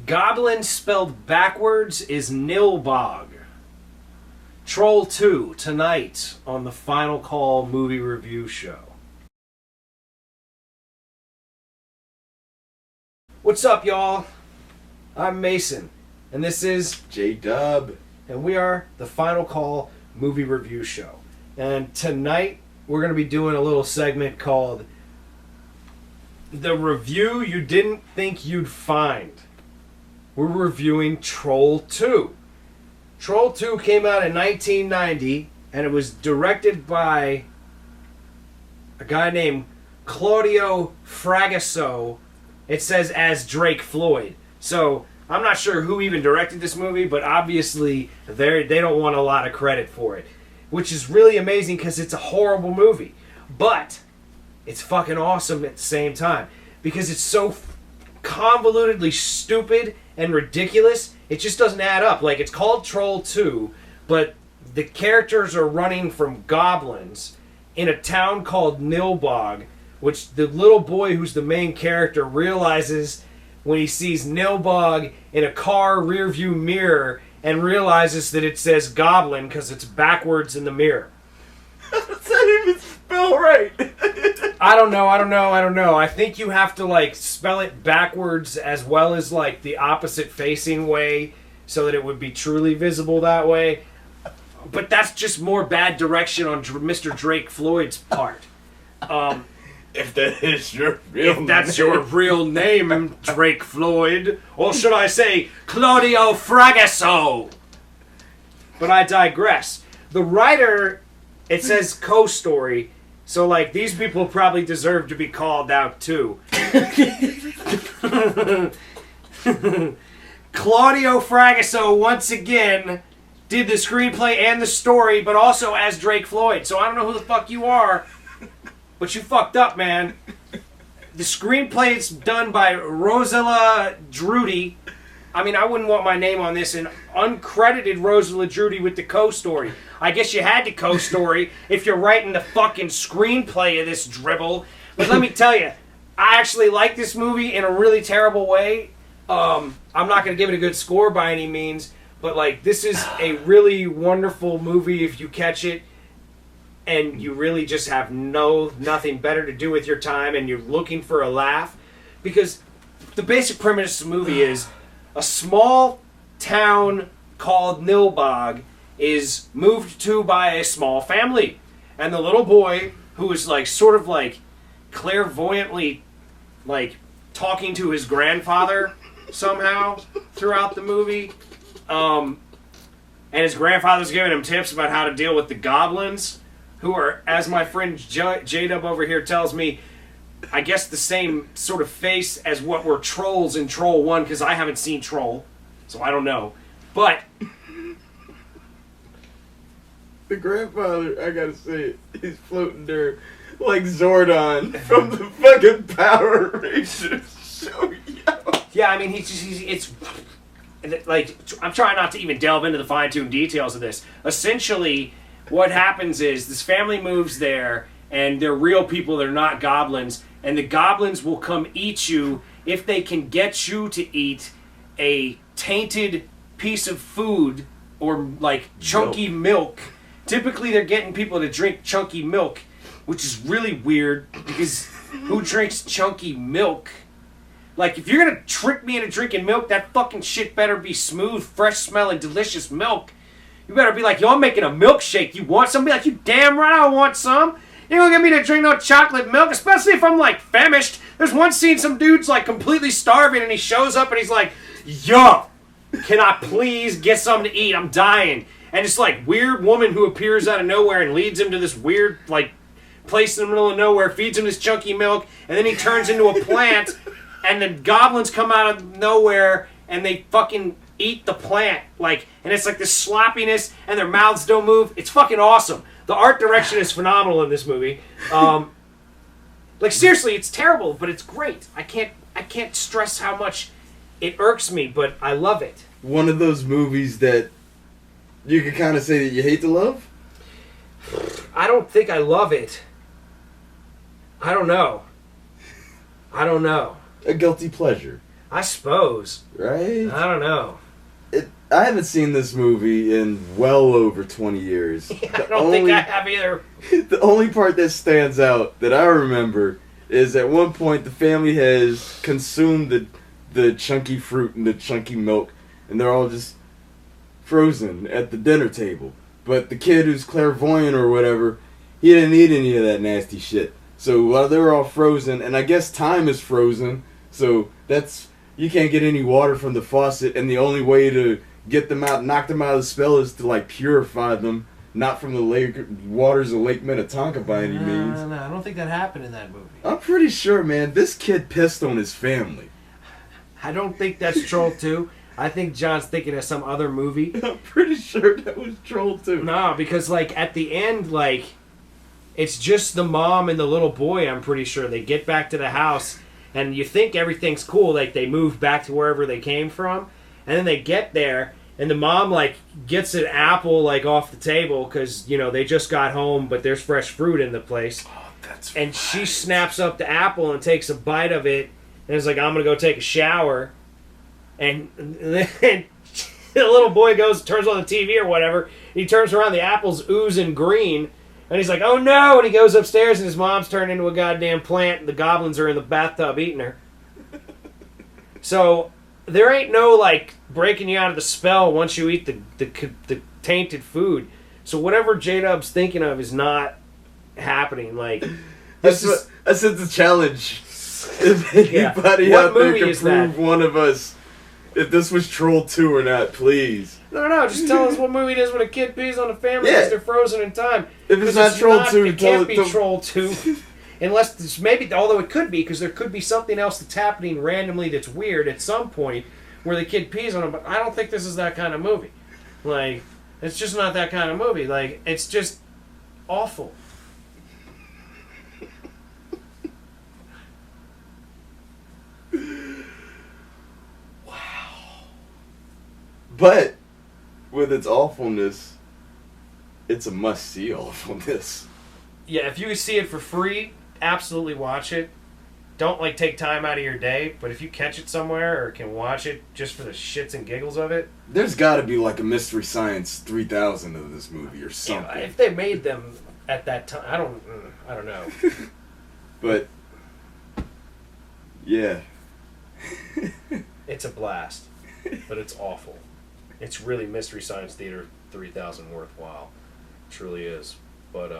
Goblin spelled backwards is Nilbog. Troll 2, tonight on the Final Call Movie Review Show. What's up, y'all? I'm Mason, and this is J-Dub. And we are the Final Call Movie Review Show. And tonight, we're going to be doing a little segment called The Review You Didn't Think You'd Find. We're reviewing Troll 2. Troll 2 came out in 1990, and it was directed by a guy named Claudio Fragasso. It says as Drake Floyd. So, I'm not sure who even directed this movie, but obviously they don't want a lot of credit for it. Which is really amazing because it's a horrible movie. But it's fucking awesome at the same time. Because it's so convolutedly stupid and ridiculous, it just doesn't add up. Like, it's called Troll 2, but the characters are running from goblins in a town called Nilbog, which the little boy who's the main character realizes when he sees Nilbog in a car rearview mirror and realizes that it says goblin because it's backwards in the mirror. How does that even spell right? I don't know. I think you have to, like, spell it backwards as well as, like, the opposite facing way so that it would be truly visible that way. But that's just more bad direction on Mr. Drake Floyd's part. If that is your real name. If that's your real name, Drake Floyd. Or should I say, Claudio Fragasso? But I digress. The writer, it says co-story, so, like, these people probably deserve to be called out, too. Claudio Fragasso, once again, did the screenplay and the story, but also as Drake Floyd. So I don't know who the fuck you are, but you fucked up, man. The screenplay is done by Rosella Drudy. I mean, I wouldn't want my name on this. An uncredited Rosella Drudy with the co-story. I guess you had to co-story if you're writing the fucking screenplay of this dribble. But let me tell you, I actually like this movie in a really terrible way. I'm not going to give it a good score by any means, but, like, this is a really wonderful movie if you catch it and you really just have nothing better to do with your time and you're looking for a laugh. Because the basic premise of the movie is a small town called Nilbog is moved to by a small family. And the little boy, who is, like, sort of, like, clairvoyantly, like, talking to his grandfather somehow throughout the movie. And his grandfather's giving him tips about how to deal with the goblins, who are, as my friend J-Dub over here tells me, I guess the same sort of face as what were trolls in Troll 1, because I haven't seen Troll, so I don't know. But The grandfather, I gotta say it, he's floating there like Zordon from the fucking Power Rangers show. yeah, I mean, it's like, I'm trying not to even delve into the fine-tuned details of this. Essentially, what happens is this family moves there, and they're real people, they're not goblins, and the goblins will come eat you if they can get you to eat a tainted piece of food or, like, chunky milk. Typically, they're getting people to drink chunky milk, which is really weird, because who drinks chunky milk? Like, if you're gonna trick me into drinking milk, that fucking shit better be smooth, fresh-smelling, delicious milk. You better be like, yo, I'm making a milkshake. You want some? Be like, you damn right I want some. You don't get me to drink no chocolate milk, especially if I'm, like, famished. There's one scene, some dude's, like, completely starving, and he shows up, and he's like, yo, can I please get something to eat? I'm dying. And this, like, weird woman who appears out of nowhere and leads him to this weird, like, place in the middle of nowhere, feeds him this chunky milk, and then he turns into a plant, and the goblins come out of nowhere, and they fucking eat the plant. Like, and it's like this sloppiness, and their mouths don't move. It's fucking awesome. The art direction is phenomenal in this movie. Like, seriously, it's terrible, but it's great. I can't stress how much it irks me, but I love it. One of those movies that you could kind of say that you hate to love? I don't think I love it. I don't know. A guilty pleasure. I suppose. Right? I don't know. I haven't seen this movie in well over 20 years. I don't think I have either. The only part that stands out that I remember is at one point the family has consumed the chunky fruit and the chunky milk, and they're all just frozen at the dinner table. But the kid who's clairvoyant or whatever, he didn't eat any of that nasty shit. So while they were all frozen, and I guess time is frozen, so you can't get any water from the faucet, and the only way to get them out, knock them out of the spell is to like purify them, not from the waters of Lake Minnetonka by any means. No, I don't think that happened in that movie. I'm pretty sure, man, this kid pissed on his family. I don't think that's Troll 2. I think John's thinking of some other movie. I'm pretty sure that was Troll 2. No, because like at the end, like it's just the mom and the little boy. I'm pretty sure they get back to the house, and you think everything's cool. Like they moved back to wherever they came from, and then they get there. And the mom, like, gets an apple, like, off the table because, you know, they just got home, but there's fresh fruit in the place. Oh, that's And she snaps up the apple and takes a bite of it and is like, I'm going to go take a shower. And then the little boy turns on the TV or whatever. And he turns around, the apple's oozing green. And he's like, oh, no. And he goes upstairs and his mom's turned into a goddamn plant and the goblins are in the bathtub eating her. So there ain't no, like, breaking you out of the spell once you eat the tainted food. So whatever J-Dub's thinking of is not happening. Like, That's a challenge. If anybody What out there movie can is that? prove one of us if this was Troll 2 or not, please. No, just tell us what movie it is when a kid pees on a family because they're frozen in time. If it's not Troll 2, it tell can't it be to... Troll 2. Unless it's maybe, although it could be, because there could be something else that's happening randomly that's weird at some point where the kid pees on him, but I don't think this is that kind of movie. Like, it's just not that kind of movie. Like, it's just awful. But, with its awfulness, it's a must-see awfulness. Yeah, if you can see it for free, absolutely watch it. Don't, like, take time out of your day, but if you catch it somewhere or can watch it just for the shits and giggles of it... There's gotta be, like, a Mystery Science 3000 of this movie or something. Yeah, if they made them at that time, I don't know. But, yeah. It's a blast, but it's awful. It's really Mystery Science Theater 3000 worthwhile. It truly is. But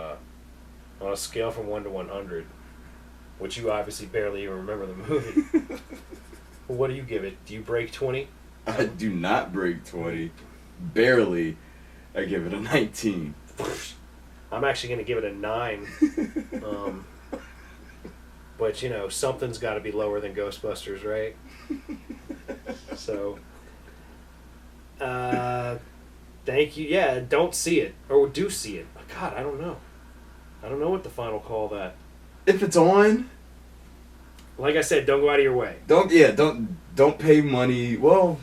on a scale from 1 to 100, which you obviously barely even remember the movie, what do you give it? Do you break 20? I do not break 20. Barely. I give it a 19. I'm actually going to give it a 9. But, you know, something's got to be lower than Ghostbusters, right? So, thank you. Yeah, don't see it. Or do see it. God, I don't know. I don't know what the final call that. If it's on, like I said, don't go out of your way. Don't pay money. Well,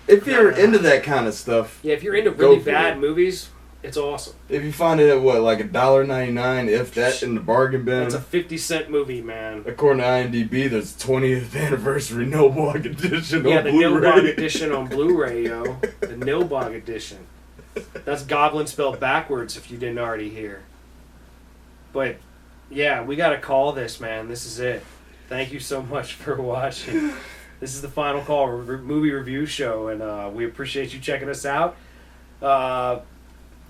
if you're into that kind of stuff, Yeah, if you're into really for bad it. movies, it's awesome. If you find it at what, like $1.99, if that in the bargain bin. It's a 50-cent movie, man. According to IMDb, there's 20th anniversary Nilbog edition Yeah, on the Blu-ray. Nilbog edition on Blu-ray, yo. The Nilbog edition. That's Goblin spelled backwards if you didn't already hear. But, yeah, we got to call this, man. This is it. Thank you so much for watching. This is the Final Call movie review show, and we appreciate you checking us out.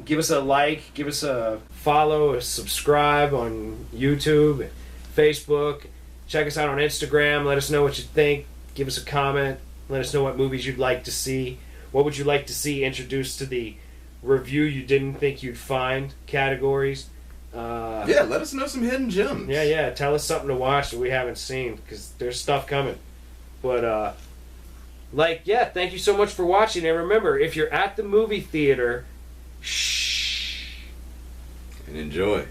Give us a like, give us a follow, a subscribe on YouTube, Facebook. Check us out on Instagram. Let us know what you think. Give us a comment. Let us know what movies you'd like to see. What would you like to see introduced to the review you didn't think you'd find categories? Yeah, let us know some hidden gems. Yeah. Tell us something to watch that we haven't seen, because there's stuff coming. But, thank you so much for watching. And remember, if you're at the movie theater, shh. And enjoy.